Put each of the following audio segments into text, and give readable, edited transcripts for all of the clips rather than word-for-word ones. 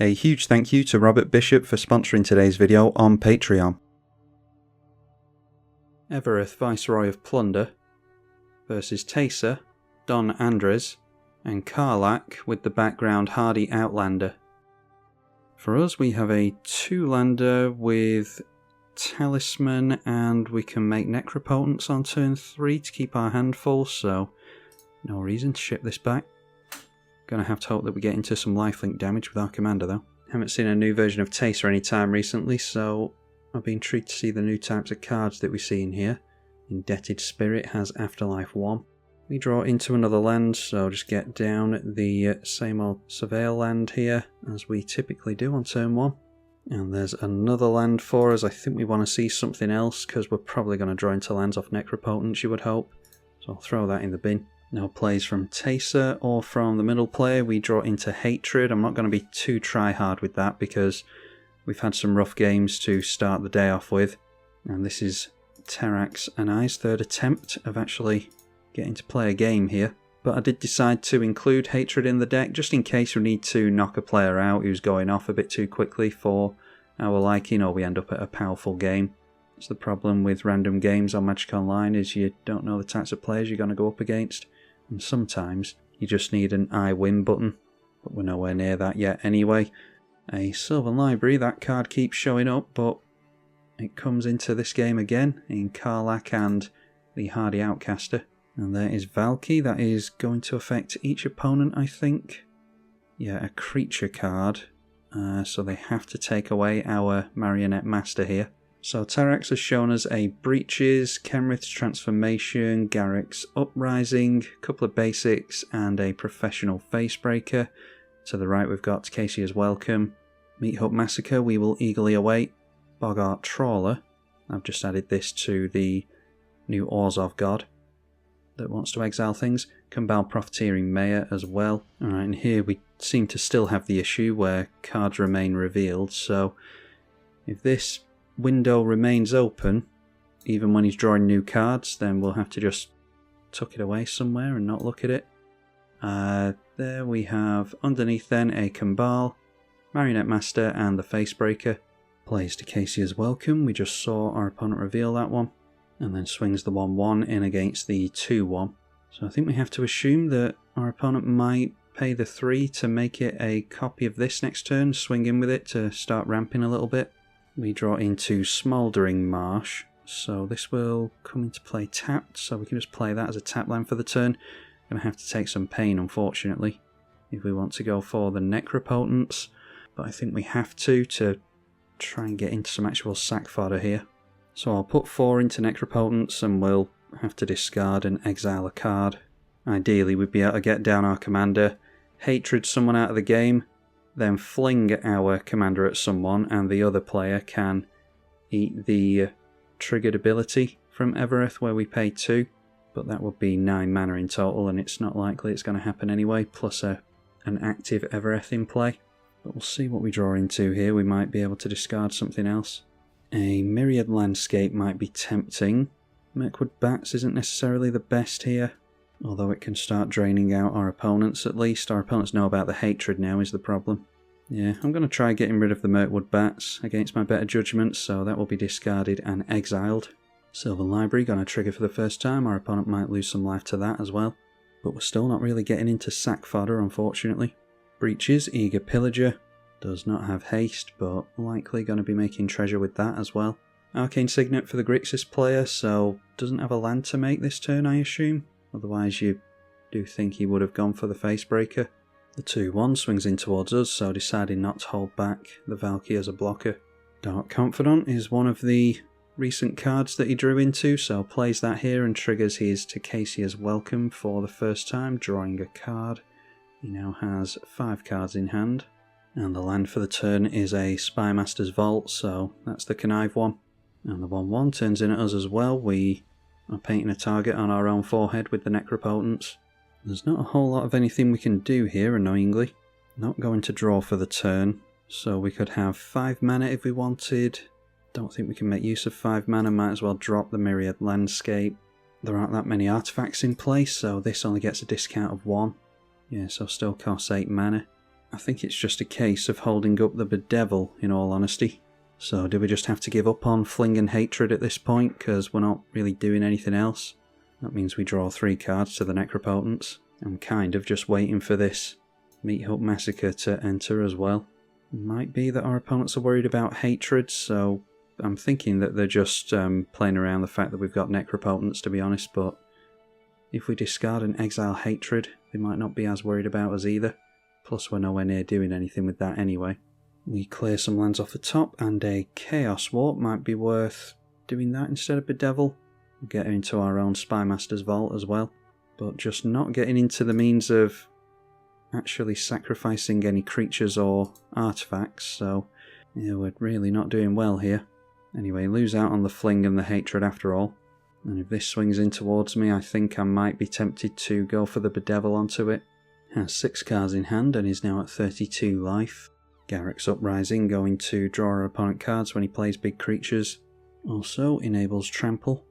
A huge thank you to Robert Bishop for sponsoring today's video on Patreon. Evereth Viceroy of Plunder versus Taser, Don Andres, and Karlak with the background Hardy Outlander. For us, we have a 2-lander with Talisman, and we can make Necropotence on turn 3 to keep our hand full, so no reason to ship this back. Gonna have to hope that we get into some lifelink damage with our commander though. Haven't seen a new version of Taser anytime recently, so I've been intrigued to see the new types of cards that we see in here. Indebted Spirit has Afterlife 1. We draw into another land, so just get down the same old Surveil land here, as we typically do on turn 1. And there's another land for us. I think we want to see something else, because we're probably going to draw into lands off Necropotence, you would hope. So I'll throw that in the bin. No plays from Taser or from the middle player. We draw into Hatred. I'm not going to be too try-hard with that because we've had some rough games to start the day off with. And this is Terax and I's third attempt of actually getting to play a game here. But I did decide to include Hatred in the deck just in case we need to knock a player out who's going off a bit too quickly for our liking, or we end up at a powerful game. That's the problem with random games on Magic Online, is you don't know the types of players you're going to go up against. And sometimes you just need an I win button, but we're nowhere near that yet anyway. A Sylvan Library, that card keeps showing up, but it comes into this game again in Karlak and the Hardy Outcaster. And there is Valky, that is going to affect each opponent, I think. Yeah, a creature card, so they have to take away our Marionette Master here. So Terax has shown us a Breaches, Kenrith's Transformation, Garrick's Uprising, a couple of basics, and a Professional Facebreaker. To the right we've got Casey's Welcome, Meat Hut Massacre, we will eagerly await, Bogart Trawler. I've just added this to the new Orzhov God that wants to exile things. Kambal Profiteering Mayor as well. Alright, and here we seem to still have the issue where cards remain revealed, so if this window remains open, even when he's drawing new cards, then we'll have to just tuck it away somewhere and not look at it. There we have, underneath then, a Kambal, Marionette Master, and the Facebreaker. Plays to Casey's Welcome, we just saw our opponent reveal that one, and then swings the 1-1 in against the 2-1. So I think we have to assume that our opponent might pay the 3 to make it a copy of this next turn, swing in with it to start ramping a little bit. We draw into Smouldering Marsh, so this will come into play tapped, so we can just play that as a tap land for the turn. Going to have to take some pain, unfortunately, if we want to go for the Necropotence, but I think we have to try and get into some actual sack fodder here. So I'll put 4 into Necropotence and we'll have to discard and exile a card. Ideally we'd be able to get down our commander, Hatred someone out of the game, then fling our commander at someone, and the other player can eat the triggered ability from Evereth where we pay 2, but that would be 9 mana in total, and it's not likely it's going to happen anyway, plus an active Evereth in play. But we'll see what we draw into here. We might be able to discard something else. A Myriad Landscape might be tempting. Mirkwood Bats isn't necessarily the best here, although it can start draining out our opponents at least. Our opponents know about the Hatred now is the problem. Yeah, I'm going to try getting rid of the Mirkwood Bats against my better judgment, so that will be discarded and exiled. Sylvan Library going to trigger for the first time. Our opponent might lose some life to that as well. But we're still not really getting into sack fodder, unfortunately. Breaches, Eager Pillager. Does not have haste, but likely going to be making treasure with that as well. Arcane Signet for the Grixis player, so doesn't have a land to make this turn, I assume. Otherwise you do think he would have gone for the Facebreaker. The 2-1 swings in towards us, so deciding not to hold back the Valky as a blocker. Dark Confidant is one of the recent cards that he drew into, so plays that here and triggers his Casey's Welcome for the first time, drawing a card. He now has 5 cards in hand. And the land for the turn is a Spymaster's Vault, so that's the Connive one. And the 1-1 turns in at us as well. We are painting a target on our own forehead with the Necropotence. There's not a whole lot of anything we can do here, annoyingly. Not going to draw for the turn, so we could have 5 mana if we wanted. Don't think we can make use of 5 mana, might as well drop the Myriad Landscape. There aren't that many artifacts in place, so this only gets a discount of 1. Yeah, so still costs 8 mana. I think it's just a case of holding up the bedevil, in all honesty. So do we just have to give up on Fling and Hatred at this point, because we're not really doing anything else? That means we draw 3 cards to the Necropotence. I'm kind of just waiting for this Meat Hook Massacre to enter as well. It might be that our opponents are worried about Hatred, so I'm thinking that they're just playing around the fact that we've got Necropotence, to be honest, but if we discard and exile Hatred, they might not be as worried about us either. Plus we're nowhere near doing anything with that anyway. We clear some lands off the top, and a Chaos Warp might be worth doing that instead of Bedevil. We'll get into our own Spymaster's Vault as well, but just not getting into the means of actually sacrificing any creatures or artifacts, so yeah, we're really not doing well here. Anyway, lose out on the Fling and the Hatred after all. And if this swings in towards me, I think I might be tempted to go for the Bedevil onto it. Has 6 cards in hand and is now at 32 life. Garruk's Uprising going to draw our opponent cards when he plays big creatures. Also enables Trample.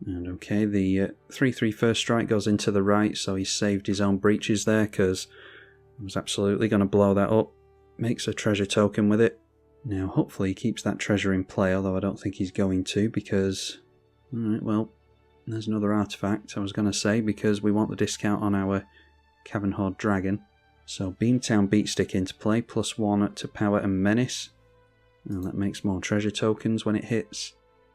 And okay, the 3/3 first strike goes into the right, so he saved his own breaches there, because I was absolutely going to blow that up. Makes a treasure token with it. Now hopefully he keeps that treasure in play, although I don't think he's going to, because... Alright, well, there's another artifact, I was going to say, because we want the discount on our Cavern Horde Dragon. So Beamtown Beatstick into play, +1 to power and menace. And that makes more treasure tokens when it hits.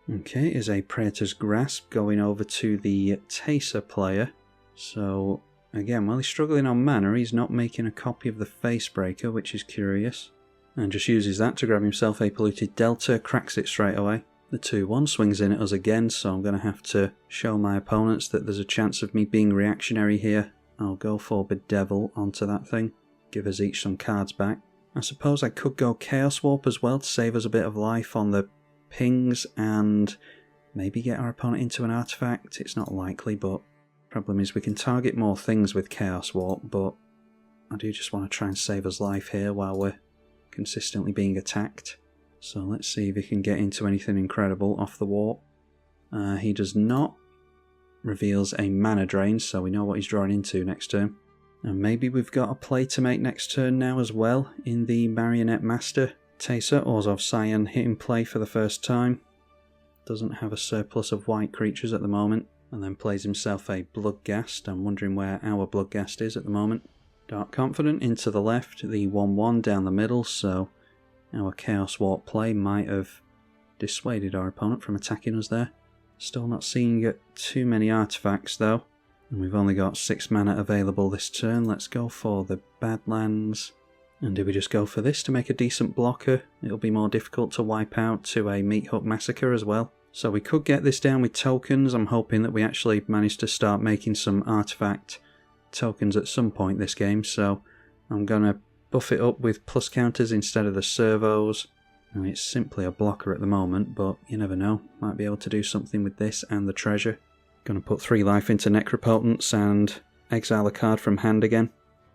Okay, is a Praetor's Grasp going over to the Taser player. So, again, while he's struggling on mana, he's not making a copy of the Facebreaker, which is curious. And just uses that to grab himself a Polluted Delta, cracks it straight away. The 2/1 swings in at us again, so I'm going to have to show my opponents that there's a chance of me being reactionary here. I'll go for Bedevil onto that thing, give us each some cards back. I suppose I could go Chaos Warp as well to save us a bit of life on the pings and maybe get our opponent into an artifact. It's not likely, but problem is we can target more things with Chaos Warp, but I do just want to try and save us life here while we're consistently being attacked. So let's see if he can get into anything incredible off the warp. He does not. Reveals a mana drain, so we know what he's drawing into next turn. And maybe we've got a play to make next turn now as well in the Marionette Master. Taser, Orzhov Scion hitting play for the first time. Doesn't have a surplus of white creatures at the moment, and then plays himself a Bloodghast. I'm wondering where our Bloodghast is at the moment. Dark Confident into the left, the 1/1 down the middle, so our Chaos Warp play might have dissuaded our opponent from attacking us there. Still not seeing too many artifacts though, and we've only got 6 mana available this turn. Let's go for the Badlands. And do we just go for this to make a decent blocker? It'll be more difficult to wipe out to a Meat Hook Massacre as well. So we could get this down with tokens. I'm hoping that we actually manage to start making some artifact tokens at some point this game, so I'm going to buff it up with plus counters instead of the servos. And it's simply a blocker at the moment, but you never know. Might be able to do something with this and the treasure. Going to put 3 life into Necropotence and exile a card from hand again.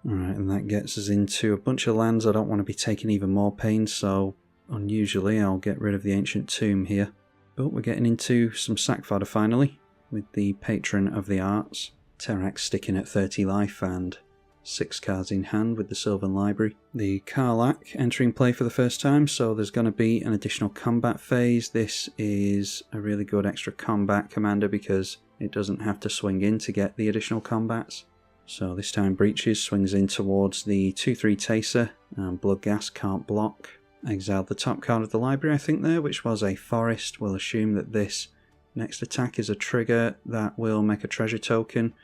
Alright, and that gets us into a bunch of lands. I don't want to be taking even more pain, so unusually I'll get rid of the Ancient Tomb here. But we're getting into some sack fodder finally, with the Patron of the Arts. Terrax sticking at 30 life and 6 cards in hand with the Sylvan Library. The Karlach entering play for the first time, so there's going to be an additional combat phase. This is a really good extra combat commander because it doesn't have to swing in to get the additional combats. So this time Breaches swings in towards the 2/3 Taser, and Bloodghast can't block. Exiled the top card of the library I think there, which was a Forest. We'll assume that this next attack is a trigger that will make a treasure token.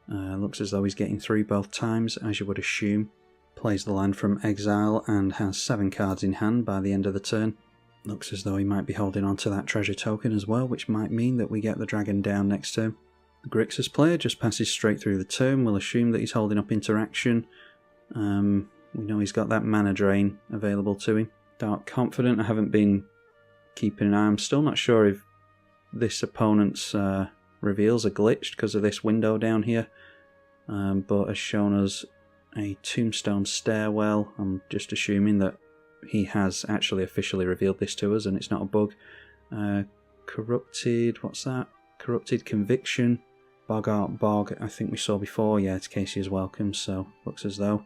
Looks as though he's getting through both times, as you would assume. Plays the land from exile and has 7 cards in hand by the end of the turn. Looks as though he might be holding on to that treasure token as well, which might mean that we get the dragon down next turn. The Grixis player just passes straight through the turn. We'll assume that he's holding up interaction. We know he's got that mana drain available to him. Dark Confident, I haven't been keeping an eye. I'm still not sure if this opponent's reveals are glitched because of this window down here, but has shown us a Tombstone Stairwell. I'm just assuming that he has actually officially revealed this to us and it's not a bug. Corrupted, what's that? Corrupted Conviction, Bogart Bog, I think we saw before. Yeah, it's Casey is welcome, so looks as though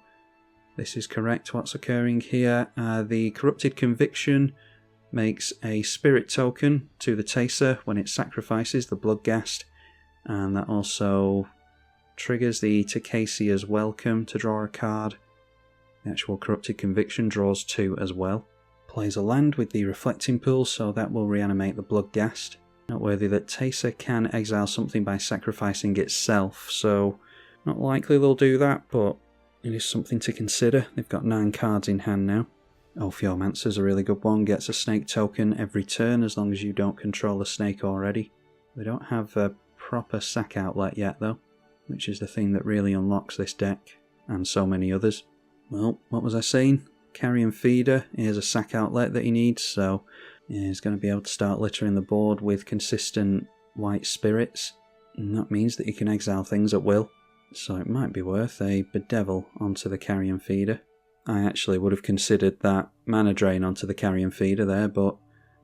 This is correct. What's occurring here? The Corrupted Conviction makes a spirit token to the Taser when it sacrifices the Bloodghast, and that also triggers the Takesia's Welcome to draw a card. The actual Corrupted Conviction draws 2 as well. Plays a land with the Reflecting Pool, so that will reanimate the Bloodghast. Noteworthy that Taser can exile something by sacrificing itself, so not likely they'll do that, but it is something to consider. They've got 9 cards in hand now. Ophiomancer's a really good one, gets a snake token every turn as long as you don't control the snake already. They don't have a proper sack outlet yet though, which is the thing that really unlocks this deck, and so many others. Well, what was I saying? Carrion Feeder, here's a sack outlet that he needs, so yeah, he's going to be able to start littering the board with consistent white spirits, and that means that he can exile things at will. So it might be worth a Bedevil onto the Carrion Feeder. I actually would have considered that Mana Drain onto the Carrion Feeder there, but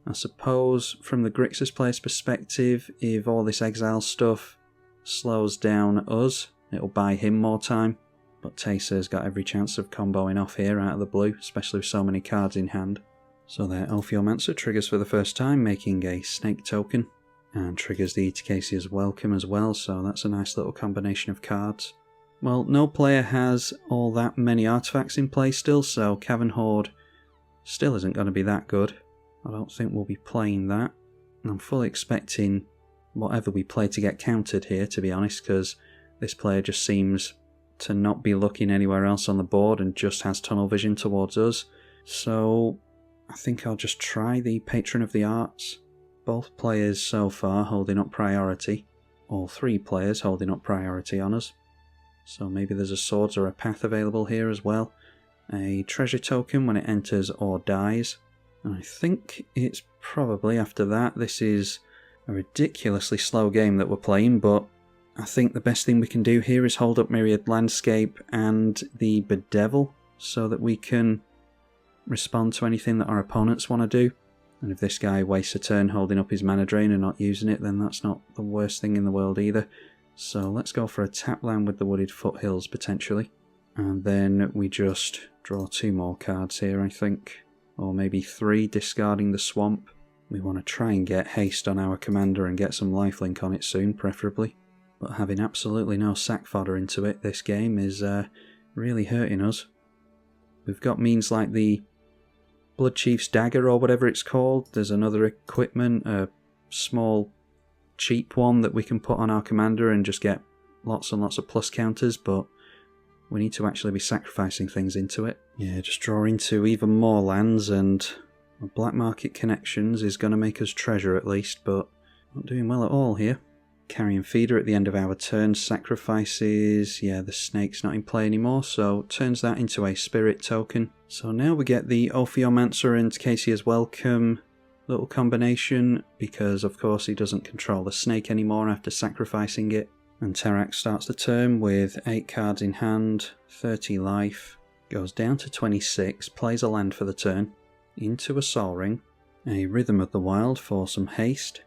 I suppose from the Grixis player's perspective, if all this exile stuff slows down us, it'll buy him more time. But Taser's got every chance of comboing off here out of the blue, especially with so many cards in hand. So there, Ophiomancer triggers for the first time, making a snake token, and triggers the Takesia's Welcome as well, so that's a nice little combination of cards. Well, no player has all that many artifacts in play still, so Cavern Horde still isn't going to be that good. I don't think we'll be playing that. And I'm fully expecting whatever we play to get countered here, to be honest, because this player just seems to not be looking anywhere else on the board and just has tunnel vision towards us. So I think I'll just try the Patron of the Arts. Both players so far holding up priority. All 3 players holding up priority on us. So maybe there's a Swords or a Path available here as well. A treasure token when it enters or dies. And I think it's probably after that. This is a ridiculously slow game that we're playing, but I think the best thing we can do here is hold up Myriad Landscape and the Bedevil so that we can respond to anything that our opponents want to do. And if this guy wastes a turn holding up his Mana Drain and not using it, then that's not the worst thing in the world either. So let's go for a tap land with the Wooded Foothills potentially. And then we just draw 2 more cards here, I think. Or maybe 3, discarding the Swamp. We want to try and get haste on our commander and get some lifelink on it soon, preferably. But having absolutely no sack fodder into it this game is really hurting us. We've got means like the Blood Chief's Dagger or whatever it's called. There's another equipment, a small cheap one that we can put on our commander and just get lots and lots of plus counters, but we need to actually be sacrificing things into it. Yeah, just draw into even more lands, and Black Market Connections is going to make us treasure at least, but not doing well at all here. Carrion Feeder at the end of our turn sacrifices, yeah, the snake's not in play anymore, so turns that into a spirit token. So now we get the Ophiomancer and Takesia's Welcome little combination, because of course he doesn't control the snake anymore after sacrificing it. And Terak starts the turn with 8 cards in hand, 30 life, goes down to 26, plays a land for the turn, into a Sol Ring, a Rhythm of the Wild for some haste.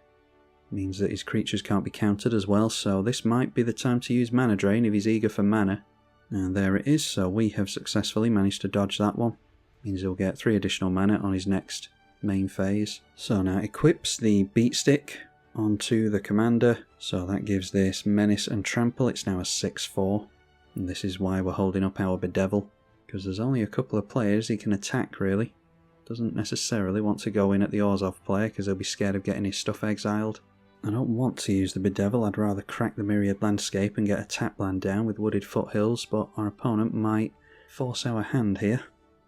Means that his creatures can't be countered as well, so this might be the time to use Mana Drain if he's eager for mana. And there it is, so we have successfully managed to dodge that one. Means he'll get 3 additional mana on his next main phase. So now equips the Beat Stick onto the commander, so that gives this Menace and Trample. It's now a 6/4, and this is why we're holding up our Bedevil, because there's only a couple of players he can attack really. Doesn't necessarily want to go in at the Orzhov player because he'll be scared of getting his stuff exiled. I don't want to use the Bedevil, I'd rather crack the Myriad Landscape and get a tap land down with Wooded Foothills, but our opponent might force our hand here.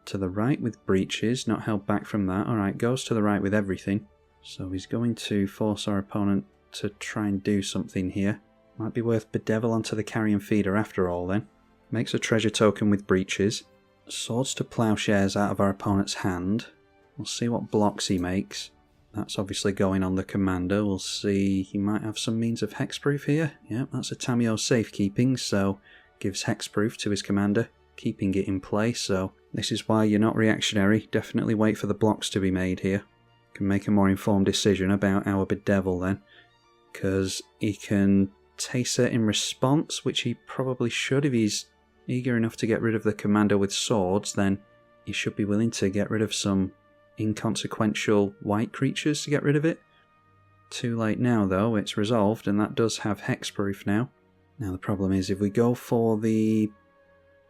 To the right with Breaches, not held back from that. Alright, goes to the right with everything. So he's going to force our opponent to try and do something here. Might be worth Bedevil onto the Carrion Feeder after all then. Makes a treasure token with Breaches. Swords to Plowshares out of our opponent's hand. We'll see what blocks he makes. That's obviously going on the commander. We'll see, he might have some means of hexproof here. Yep, that's a Tamio safekeeping, so gives hexproof to his commander, keeping it in play. So this is why you're not reactionary. Definitely wait for the blocks to be made here. Can make a more informed decision about our Bedevil then, because he can Taser in response, which he probably should if he's eager enough to get rid of the commander with swords, then he should be willing to get rid of some inconsequential white creatures to get rid of it. Too late now though, it's resolved, and that does have hexproof now. Now the problem is, if we go for the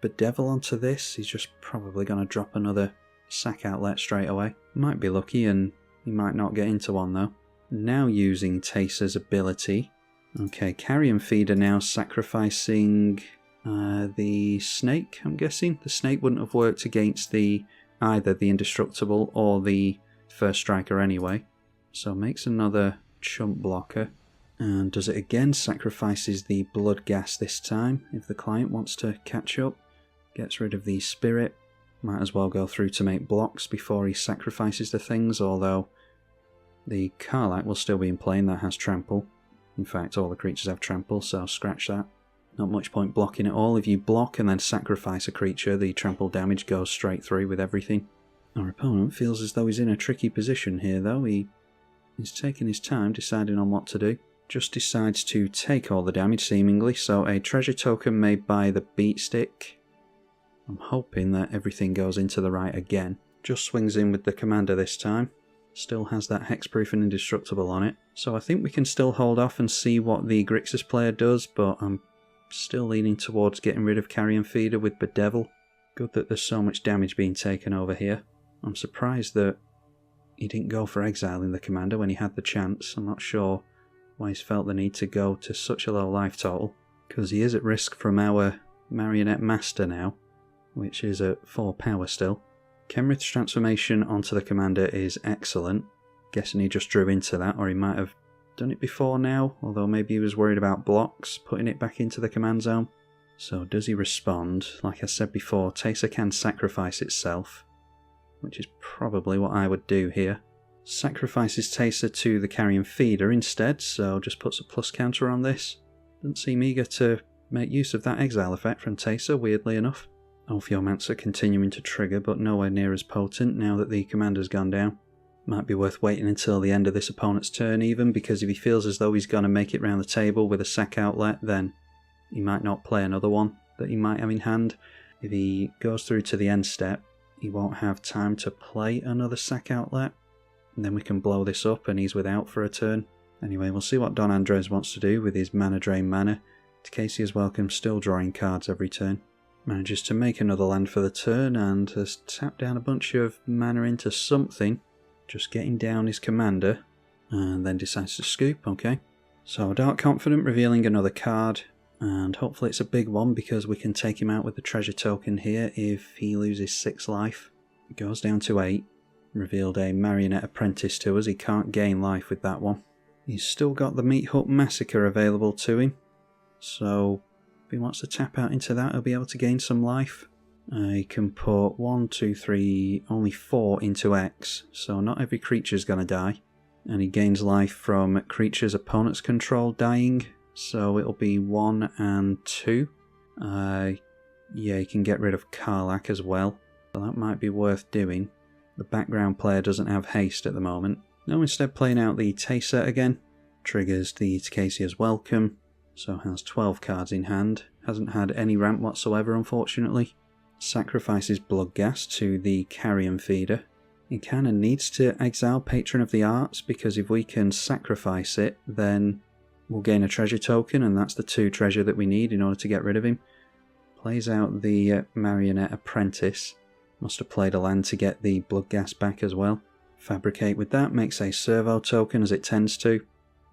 Bedevil onto this, he's just probably going to drop another sack outlet straight away. Might be lucky, and he might not get into one though. Now using Taser's ability. Okay, Carrion Feeder now sacrificing the snake, I'm guessing. The snake wouldn't have worked against either the Indestructible or the First Striker anyway. So makes another chump blocker. And does it again, sacrifices the Blood Gas this time, if the client wants to catch up. Gets rid of the Spirit. Might as well go through to make blocks before he sacrifices the things, although the Karlach will still be in play, and that has Trample. In fact, all the creatures have Trample, so scratch that. Not much point blocking at all. If you block and then sacrifice a creature, the trample damage goes straight through with everything. Our opponent feels as though he's in a tricky position here though. He's taking his time deciding on what to do. Just decides to take all the damage seemingly, so a treasure token made by the beat stick. I'm hoping that everything goes into the right again. Just swings in with the commander this time. Still has that hexproof and indestructible on it. So I think we can still hold off and see what the Grixis player does, but I'm still leaning towards getting rid of Carrion Feeder with Bedevil. Good that there's so much damage being taken over here. I'm surprised that he didn't go for exiling the commander when he had the chance. I'm not sure why he's felt the need to go to such a low life total, because he is at risk from our Marionette Master now, which is at 4 power still. Kenrith's transformation onto the commander is excellent. Guessing he just drew into that, or he might have done it before now, although maybe he was worried about blocks, putting it back into the command zone. So does he respond? Like I said before, Taser can sacrifice itself, which is probably what I would do here. Sacrifices Taser to the Carrion Feeder instead, so just puts a plus counter on this. Doesn't seem eager to make use of that exile effect from Taser, weirdly enough. Ophiomancer continuing to trigger, but nowhere near as potent now that the commander's gone down. Might be worth waiting until the end of this opponent's turn even, because if he feels as though he's going to make it round the table with a sack outlet, then he might not play another one that he might have in hand. If he goes through to the end step, he won't have time to play another sack outlet, and then we can blow this up and he's without for a turn. Anyway, we'll see what Don Andres wants to do with his mana drain mana. Takesi is welcome, still drawing cards every turn. Manages to make another land for the turn and has tapped down a bunch of mana into something. Just getting down his commander, and then decides to scoop, okay. So Dark Confident revealing another card, and hopefully it's a big one because we can take him out with the treasure token here if he loses 6 life. It goes down to 8. Revealed a Marionette Apprentice to us, he can't gain life with that one. He's still got the Meat Hut Massacre available to him, so if he wants to tap out into that, he'll be able to gain some life. He can put 1, 2, 3, only 4 into X, so not every creature is going to die. And he gains life from creatures opponents control dying, so it'll be 1 and 2. Yeah, he can get rid of Karlach as well, so that might be worth doing. The background player doesn't have haste at the moment. No, instead playing out the Taser again. Triggers the Takesi as welcome. So has 12 cards in hand. Hasn't had any ramp whatsoever, unfortunately. Sacrifices Bloodghast to the Carrion Feeder. He kind of needs to exile Patron of the Arts, because if we can sacrifice it, then we'll gain a treasure token, and that's the 2 treasure that we need in order to get rid of him. Plays out the Marionette Apprentice. Must have played a land to get the Bloodghast back as well. Fabricate with that, makes a servo token as it tends to.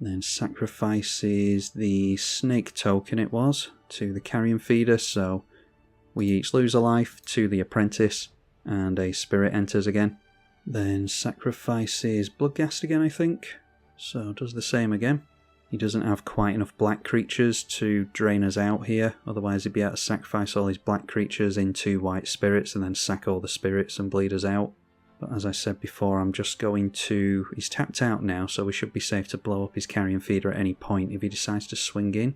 Then sacrifices the snake token it was to the Carrion Feeder, so we each lose a life to the apprentice and a spirit enters again. Then sacrifices Bloodghast again, I think, so does the same again. He doesn't have quite enough black creatures to drain us out here, otherwise he'd be able to sacrifice all his black creatures into white spirits and then sack all the spirits and bleed us out. But as I said before, I'm just going to... He's tapped out now, so we should be safe to blow up his Carrion Feeder at any point if he decides to swing in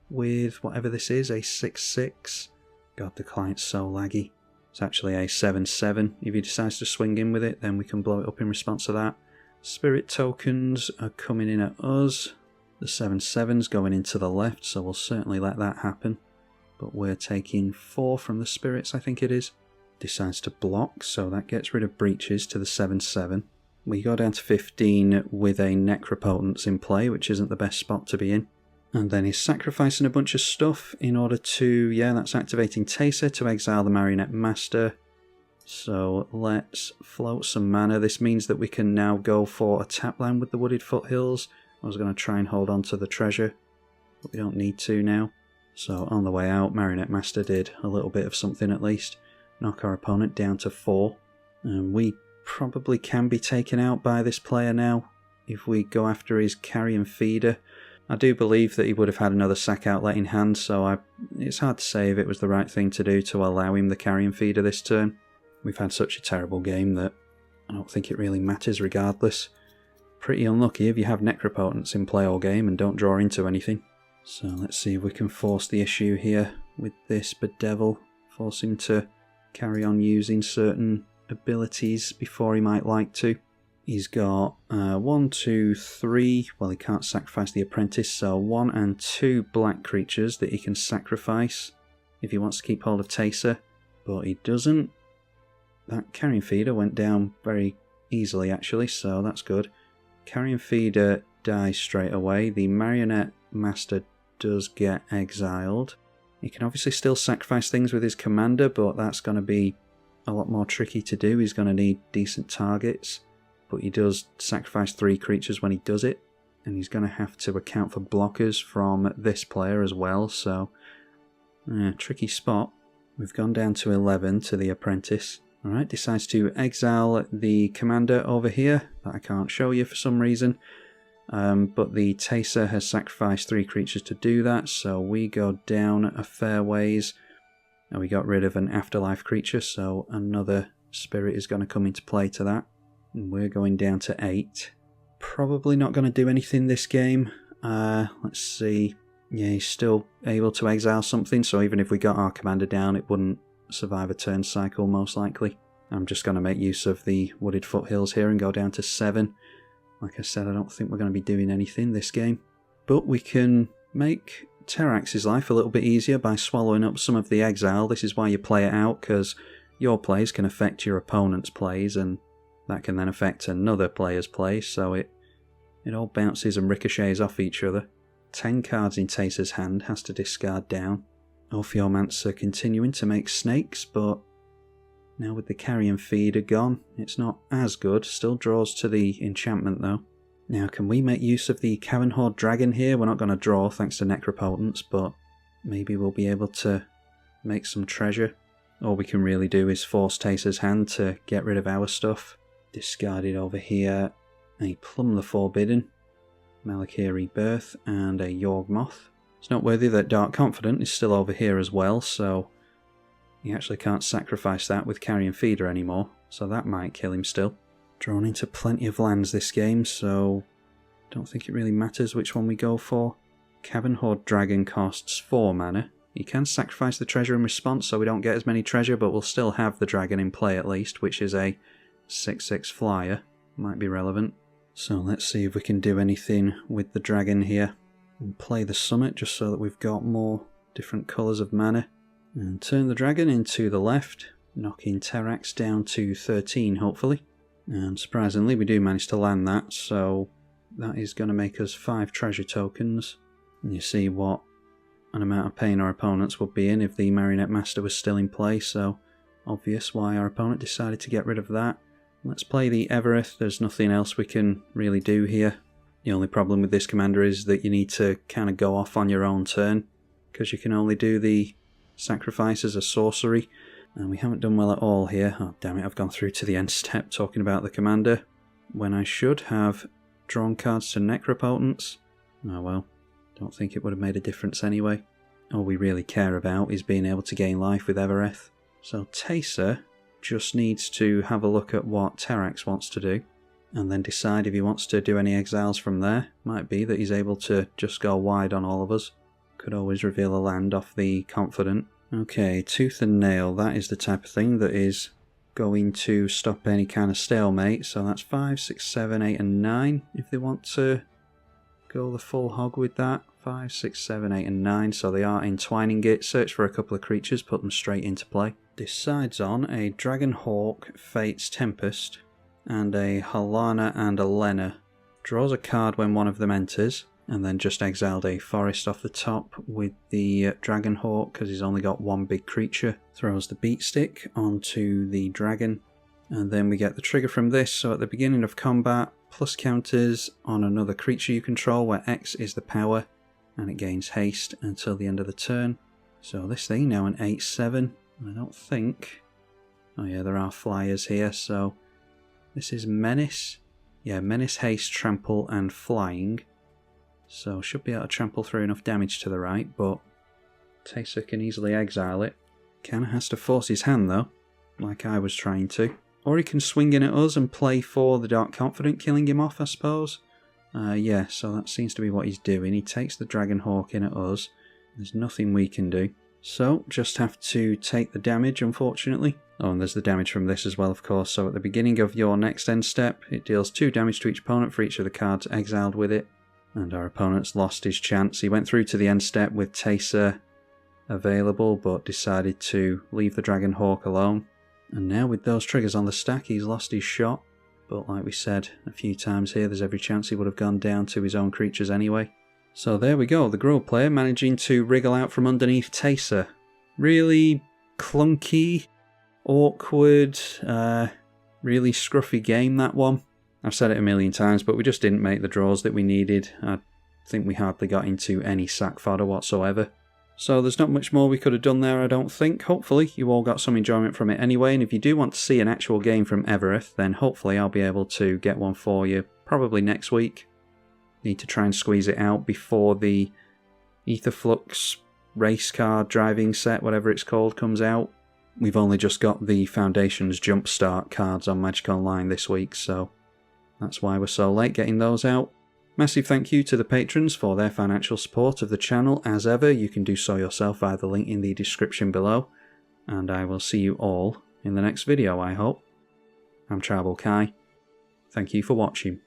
with whatever this is, a 6/6. God, the client's so laggy. It's actually a 7/7. If he decides to swing in with it, then we can blow it up in response to that. Spirit tokens are coming in at us. The 7/7's going into the left, so we'll certainly let that happen. but we're taking 4 from the spirits, I think it is. Decides to block, so that gets rid of breaches to the 7/7. We go down to 15 with a Necropotence in play, which isn't the best spot to be in. And then he's sacrificing a bunch of stuff in order to, yeah, that's activating Taser to exile the Marionette Master. So let's float some mana. This means that we can now go for a tap land with the Wooded Foothills. I was going to try and hold on to the treasure, but we don't need to now. So on the way out, Marionette Master did a little bit of something at least. Knock our opponent down to 4. And we probably can be taken out by this player now if we go after his Carrion Feeder. I do believe that he would have had another sack outlet in hand, so it's hard to say if it was the right thing to do to allow him the Carrion Feeder this turn. We've had such a terrible game that I don't think it really matters regardless. Pretty unlucky if you have Necropotence in play all game and don't draw into anything. So let's see if we can force the issue here with this Bedevil. Force him to carry on using certain abilities before he might like to. He's got 1, 2, 3, well he can't sacrifice the Apprentice, so 1 and 2 black creatures that he can sacrifice if he wants to keep hold of Taser, but he doesn't. That Carrion Feeder went down very easily actually, so that's good. Carrion Feeder dies straight away. The Marionette Master does get exiled. He can obviously still sacrifice things with his commander, but that's going to be a lot more tricky to do. He's going to need decent targets, but he does sacrifice 3 creatures when he does it, and he's going to have to account for blockers from this player as well, so tricky spot. We've gone down to 11 to the Apprentice. Alright, decides to exile the commander over here that I can't show you for some reason. But the Taser has sacrificed 3 creatures to do that, so we go down a fair ways. And we got rid of an Afterlife creature, so another spirit is going to come into play to that. And we're going down to 8. Probably not going to do anything this game. Let's see. Yeah, he's still able to exile something, so even if we got our commander down, it wouldn't survive a turn cycle most likely. I'm just going to make use of the Wooded Foothills here and go down to 7. Like I said, I don't think we're going to be doing anything this game. But we can make Terrax's life a little bit easier by swallowing up some of the exile. This is why you play it out, because your plays can affect your opponent's plays, and that can then affect another player's plays, so it all bounces and ricochets off each other. 10 cards in Taser's hand, has to discard down. Ophiomancer continuing to make snakes, but now with the Carrion Feeder gone, it's not as good. Still draws to the enchantment though. Now can we make use of the Cavern Horde Dragon here? We're not going to draw thanks to Necropotence, but maybe we'll be able to make some treasure. All we can really do is force Taser's hand to get rid of our stuff. Discarded over here a Plum the Forbidden, Malakir Rebirth, and a Yawgmoth. It's noteworthy that Dark Confidant is still over here as well, so he actually can't sacrifice that with Carrion Feeder anymore, so that might kill him still. Drawn into plenty of lands this game, so don't think it really matters which one we go for. Cavern Horde Dragon costs 4 mana. You can sacrifice the treasure in response, so we don't get as many treasure, but we'll still have the dragon in play at least, which is a 6/6 flyer. Might be relevant. So let's see if we can do anything with the dragon here. We'll play the summit just so that we've got more different colours of mana. And turn the dragon into the left, knocking Terrax down to 13 hopefully. And surprisingly we do manage to land that, so that is going to make us 5 treasure tokens. And you see what an amount of pain our opponents would be in if the Marionette Master was still in play, so obvious why our opponent decided to get rid of that. Let's play the Evereth. There's nothing else we can really do here. The only problem with this commander is that you need to kind of go off on your own turn, because you can only do the sacrifice as a sorcery, and we haven't done well at all here. Oh damn it, I've gone through to the end step talking about the commander, when I should have drawn cards to Necropotence. Oh well, don't think it would have made a difference anyway. All we really care about is being able to gain life with Evereth. So Taser just needs to have a look at what Terrax wants to do, and then decide if he wants to do any exiles from there. Might be that he's able to just go wide on all of us. Could always reveal a land off the Confidant. Okay, Tooth and Nail, that is the type of thing that is going to stop any kind of stalemate. So that's 5, 6, 7, 8 and 9 if they want to go the full hog with that. 5, 6, 7, 8 and 9, so they are entwining it. Search for a couple of creatures, put them straight into play. Decides on a Dragon Hawk, Fate's Tempest, and a Halana and a Lena. Draws a card when one of them enters, and then just exiled a forest off the top with the Dragon Hawk because he's only got one big creature. Throws the beat stick onto the dragon, and then we get the trigger from this. So at the beginning of combat, plus counters on another creature you control where X is the power, and it gains haste until the end of the turn. So this thing now an 8/7. I don't think... Oh yeah, there are flyers here, so... This is Menace. Yeah, Menace, Haste, Trample and Flying. So should be able to trample through enough damage to the right, but Teysa can easily exile it. Kinda has to force his hand though, like I was trying to. Or he can swing in at us and play for the Dark Confidant, killing him off, I suppose. Yeah, so that seems to be what he's doing. He takes the Dragon Hawk in at us. There's nothing we can do. So, just have to take the damage, unfortunately. Oh, and there's the damage from this as well, of course. So at the beginning of your next end step, it deals 2 damage to each opponent for each of the cards exiled with it. And our opponent's lost his chance. He went through to the end step with Teysa available, but decided to leave the Dragon Hawk alone. And now with those triggers on the stack, he's lost his shot. But like we said a few times here, there's every chance he would have gone down to his own creatures anyway. So there we go, the Gruul player managing to wriggle out from underneath Teysa. Really clunky, awkward, really scruffy game, that one. I've said it a million times, but we just didn't make the draws that we needed. I think we hardly got into any sack fodder whatsoever. So there's not much more we could have done there, I don't think. Hopefully you all got some enjoyment from it anyway, and if you do want to see an actual game from Evereth, then hopefully I'll be able to get one for you, probably next week. Need to try and squeeze it out before the Aetherflux race car driving set, whatever it's called, comes out. We've only just got the Foundations Jumpstart cards on Magic Online this week, so that's why we're so late getting those out. Massive thank you to the patrons for their financial support of the channel. As ever, you can do so yourself via the link in the description below, and I will see you all in the next video, I hope. I'm tribalkai. Thank you for watching.